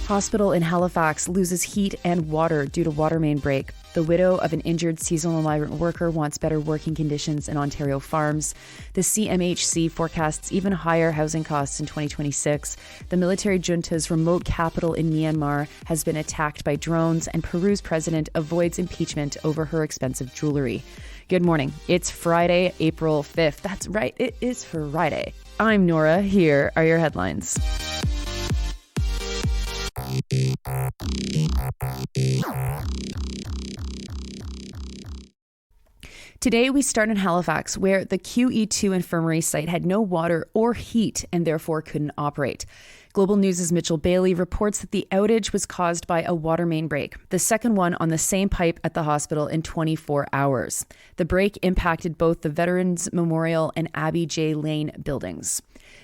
Hospital in Halifax loses heat and water due to water main break. The widow of an injured seasonal migrant worker wants better working conditions in Ontario farms. The CMHC forecasts even higher housing costs in 2026. The military junta's remote capital in Myanmar has been attacked by drones, and Peru's president avoids impeachment over her expensive jewelry. Good morning. It's Friday, April 5th. That's right, it is Friday. I'm Nora. Here are your headlines. Today, we start in Halifax, where the QE2 infirmary site had no water or heat and therefore couldn't operate. Global News' Mitchell Bailey reports that the outage was caused by a water main break, the second one on the same pipe at the hospital in 24 hours. The break impacted both the Veterans Memorial and Abbey J. Lane buildings.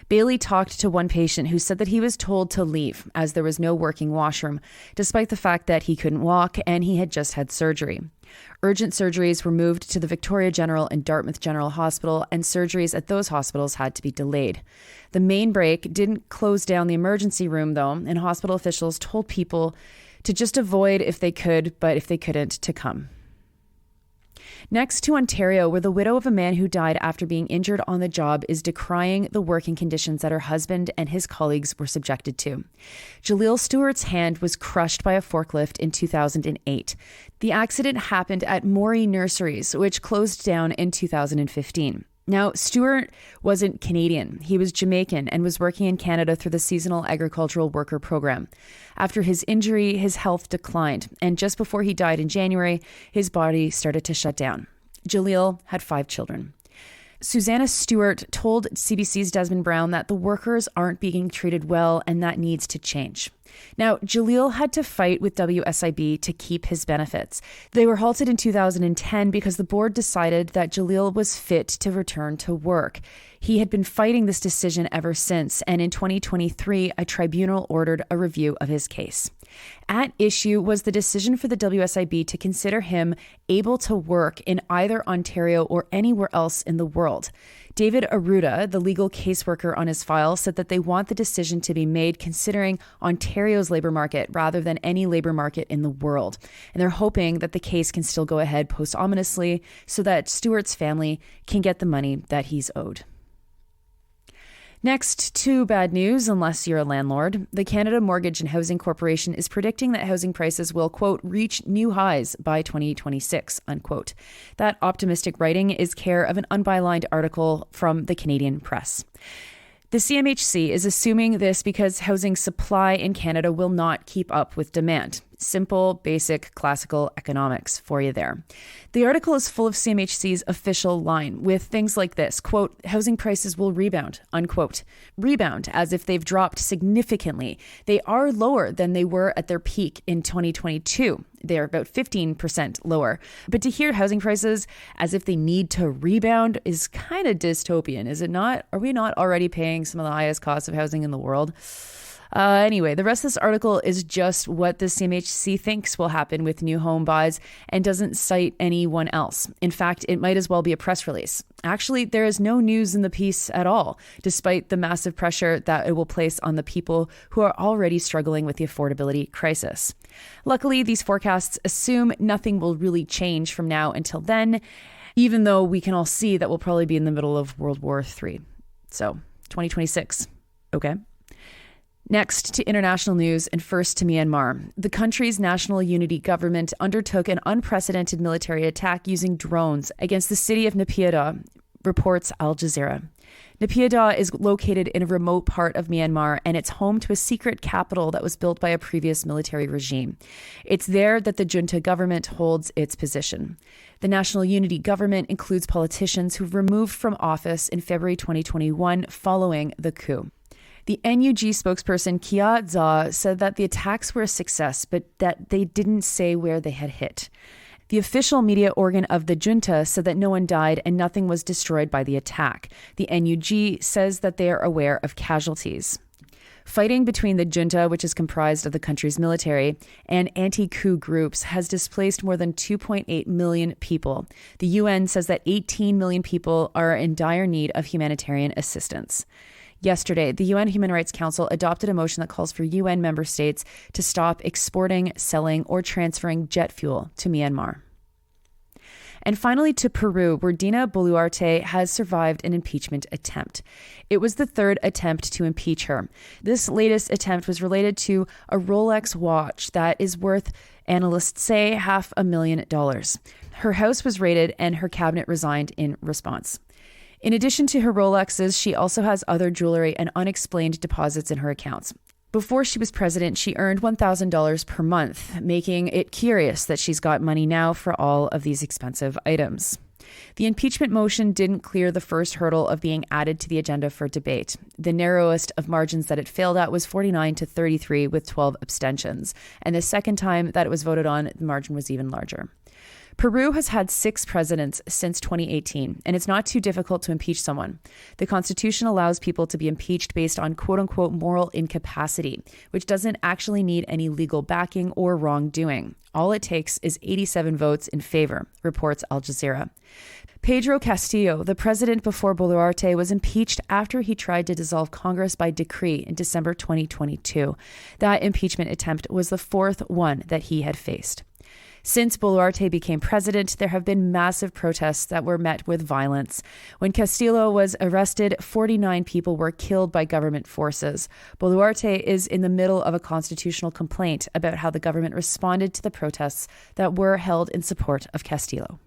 Bailey talked to one patient who said that he was told to leave as there was no working washroom, despite the fact that he couldn't walk and he had just had surgery. Urgent surgeries were moved to the Victoria General and Dartmouth General Hospital, and surgeries at those hospitals had to be delayed. The main break didn't close down the emergency room, though, and hospital officials told people to just avoid if they could, but if they couldn't, to come. Next to Ontario, where the widow of a man who died after being injured on the job is decrying the working conditions that her husband and his colleagues were subjected to. Jaleel Stewart's hand was crushed by a forklift in 2008. The accident happened at Morey Nurseries, which closed down in 2015. Now, Stewart wasn't Canadian. He was Jamaican and was working in Canada through the Seasonal Agricultural Worker Program. After his injury, his health declined, and just before he died in January, his body started to shut down. Jaleel had 5 children. Susanna Stewart told CBC's Desmond Brown that the workers aren't being treated well and that needs to change. Now, Jaleel had to fight with WSIB to keep his benefits. They were halted in 2010 because the board decided that Jaleel was fit to return to work. He had been fighting this decision ever since, and in 2023, a tribunal ordered a review of his case. At issue was the decision for the WSIB to consider him able to work in either Ontario or anywhere else in the world. David Arruda, the legal caseworker on his file, said that they want the decision to be made considering Ontario's labour market rather than any labour market in the world. And they're hoping that the case can still go ahead posthumously so that Stewart's family can get the money that he's owed. Next, to bad news, unless you're a landlord. The Canada Mortgage and Housing Corporation is predicting that housing prices will, quote, reach new highs by 2026, unquote. That optimistic writing is care of an unbylined article from the Canadian Press. The CMHC is assuming this because housing supply in Canada will not keep up with demand. Simple, basic, classical economics for you there. The article is full of CMHC's official line with things like this, quote, housing prices will rebound, unquote. Rebound as if they've dropped significantly. They are lower than they were at their peak in 2022. They are about 15% lower. But to hear housing prices as if they need to rebound is kind of dystopian, is it not? Are we not already paying some of the highest costs of housing in the world? Anyway, the rest of this article is just what the CMHC thinks will happen with new home buys and doesn't cite anyone else. In fact, it might as well be a press release. Actually, there is no news in the piece at all, despite the massive pressure that it will place on the people who are already struggling with the affordability crisis. Luckily, these forecasts assume nothing will really change from now until then, even though we can all see that we'll probably be in the middle of World War III. So, 2026. Okay. Next to international news and first to Myanmar. The country's national unity government undertook an unprecedented military attack using drones against the city of Naypyidaw, reports Al Jazeera. Naypyidaw is located in a remote part of Myanmar, and it's home to a secret capital that was built by a previous military regime. It's there that the junta government holds its position. The National Unity Government includes politicians who were removed from office in February 2021 following the coup. The NUG spokesperson Kia Za said that the attacks were a success, but that they didn't say where they had hit. The official media organ of the junta said that no one died and nothing was destroyed by the attack. The NUG says that they are aware of casualties. Fighting between the junta, which is comprised of the country's military, and anti-coup groups has displaced more than 2.8 million people. The UN says that 18 million people are in dire need of humanitarian assistance. Yesterday, the UN Human Rights Council adopted a motion that calls for UN member states to stop exporting, selling, or transferring jet fuel to Myanmar. And finally to Peru, where Dina Boluarte has survived an impeachment attempt. It was the third attempt to impeach her. This latest attempt was related to a Rolex watch that is worth, analysts say, $500,000. Her house was raided and her cabinet resigned in response. In addition to her Rolexes, she also has other jewelry and unexplained deposits in her accounts. Before she was president, she earned $1,000 per month, making it curious that she's got money now for all of these expensive items. The impeachment motion didn't clear the first hurdle of being added to the agenda for debate. The narrowest of margins that it failed at was 49 to 33 with 12 abstentions. And the second time that it was voted on, the margin was even larger. Peru has had 6 presidents since 2018, and it's not too difficult to impeach someone. The Constitution allows people to be impeached based on quote-unquote moral incapacity, which doesn't actually need any legal backing or wrongdoing. All it takes is 87 votes in favor, reports Al Jazeera. Pedro Castillo, the president before Boluarte, was impeached after he tried to dissolve Congress by decree in December 2022. That impeachment attempt was the 4th one that he had faced. Since Boluarte became president, there have been massive protests that were met with violence. When Castillo was arrested, 49 people were killed by government forces. Boluarte is in the middle of a constitutional complaint about how the government responded to the protests that were held in support of Castillo.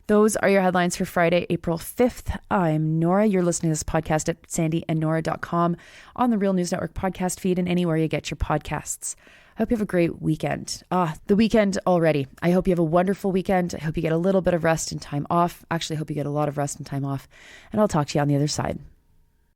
Those are your headlines for Friday, April 5th. I'm Nora. You're listening to this podcast at sandyandnora.com, on the Real News Network podcast feed, and anywhere you get your podcasts. I hope you have a great weekend. The weekend already. I hope you have a wonderful weekend. I hope you get a little bit of rest and time off. Actually, I hope you get a lot of rest and time off. And I'll talk to you on the other side.